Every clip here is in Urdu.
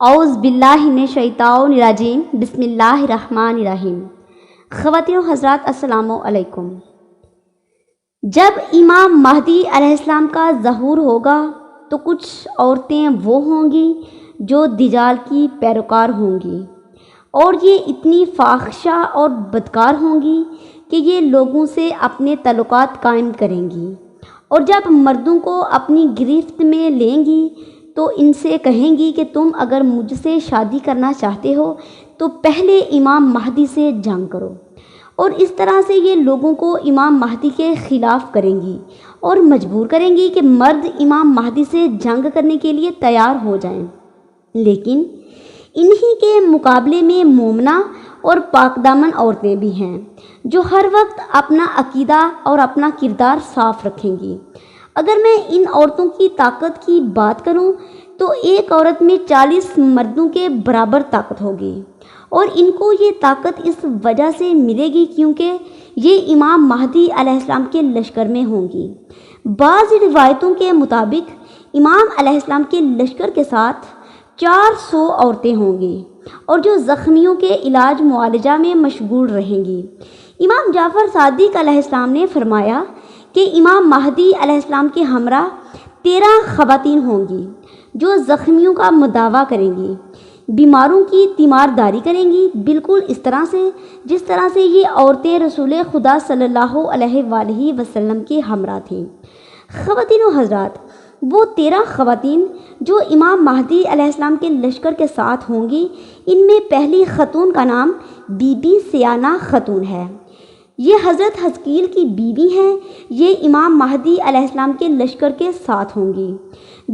اعوذ باللہ من الشیطان الرجیم بسم اللہ الرحمن الرحیم۔ خواتین و حضرات السلام علیکم۔ جب امام مہدی علیہ السلام کا ظہور ہوگا تو کچھ عورتیں وہ ہوں گی جو دجال کی پیروکار ہوں گی، اور یہ اتنی فاحشہ اور بدکار ہوں گی کہ یہ لوگوں سے اپنے تعلقات قائم کریں گی، اور جب مردوں کو اپنی گرفت میں لیں گی تو ان سے کہیں گی کہ تم اگر مجھ سے شادی کرنا چاہتے ہو تو پہلے امام مہدی سے جنگ کرو، اور اس طرح سے یہ لوگوں کو امام مہدی کے خلاف کریں گی اور مجبور کریں گی کہ مرد امام مہدی سے جنگ کرنے کے لیے تیار ہو جائیں۔ لیکن انہی کے مقابلے میں مومنہ اور پاک دامن عورتیں بھی ہیں جو ہر وقت اپنا عقیدہ اور اپنا کردار صاف رکھیں گی۔ اگر میں ان عورتوں کی طاقت کی بات کروں تو ایک عورت میں 40 مردوں کے برابر طاقت ہوگی، اور ان کو یہ طاقت اس وجہ سے ملے گی کیونکہ یہ امام مہدی علیہ السلام کے لشکر میں ہوں گی۔ بعض روایتوں کے مطابق امام علیہ السلام کے لشکر کے ساتھ 400 عورتیں ہوں گی اور جو زخمیوں کے علاج معالجہ میں مشغول رہیں گی۔ امام جعفر صادق علیہ السلام نے فرمایا کہ امام مہدی علیہ السلام کے ہمراہ 13 خواتین ہوں گی جو زخمیوں کا مداوع کریں گی، بیماروں کی تیمارداری کریں گی، بالکل اس طرح سے جس طرح سے یہ عورتیں رسول خدا صلی اللہ علیہ وآلہ وسلم کے ہمراہ تھیں۔ خواتین و حضرات، وہ 13 خواتین جو امام مہدی علیہ السلام کے لشکر کے ساتھ ہوں گی، ان میں پہلی خاتون کا نام بی بی سیانہ خاتون ہے۔ یہ حضرت حزقیل کی بیوی ہیں، یہ امام مہدی علیہ السلام کے لشکر کے ساتھ ہوں گی۔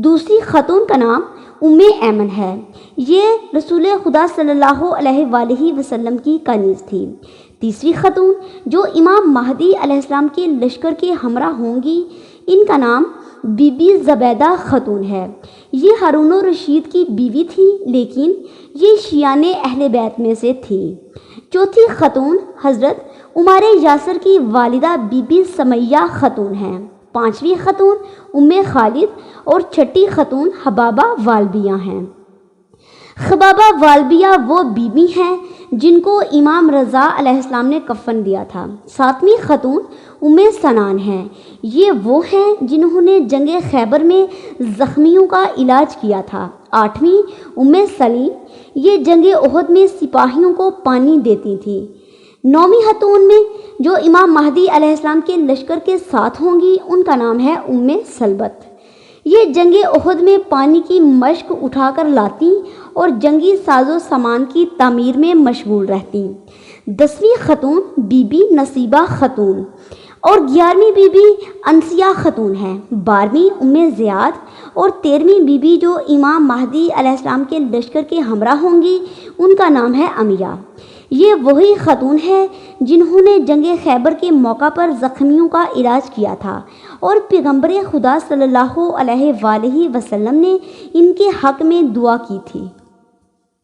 دوسری خاتون کا نام ام ایمن ہے، یہ رسول خدا صلی اللہ علیہ وآلہ وسلم کی کنیز تھی۔ تیسری خاتون جو امام مہدی علیہ السلام کے لشکر کے ہمراہ ہوں گی، ان کا نام بی بی زبیدہ خاتون ہے، یہ ہارون الرشید کی بیوی تھی لیکن یہ شیعان اہل بیت میں سے تھی۔ چوتھی خاتون حضرت عمر یاسر کی والدہ بی بی سمیہ خاتون ہیں۔ پانچویں خاتون ام خالد اور چھٹی خاتون حبابہ والبیہ ہیں۔ حبابہ والبیہ وہ بیوی ہیں جن کو امام رضا علیہ السلام نے کفن دیا تھا۔ ساتویں خاتون ام سنان ہیں، یہ وہ ہیں جنہوں نے جنگ خیبر میں زخمیوں کا علاج کیا تھا۔ آٹھویں ام سلیم، یہ جنگ احد میں سپاہیوں کو پانی دیتی تھی۔ نویں خاتون میں جو امام مہدی علیہ السلام کے لشکر کے ساتھ ہوں گی، ان کا نام ہے ام سلبت، یہ جنگ احد میں پانی کی مشک اٹھا کر لاتی اور جنگی ساز و سامان کی تعمیر میں مشغول رہتی۔ 10ویں خاتون بی بی نصیبہ خاتون اور 11ویں بی بی انسیہ خاتون ہے۔ 12ویں ام زیاد اور 13ویں بی بی جو امام مہدی علیہ السلام کے لشکر کے ہمراہ ہوں گی، ان کا نام ہے امیہ، یہ وہی خاتون ہے جنہوں نے جنگ خیبر کے موقع پر زخمیوں کا علاج کیا تھا، اور پیغمبر خدا صلی اللہ علیہ وآلہ وسلم نے ان کے حق میں دعا کی تھی۔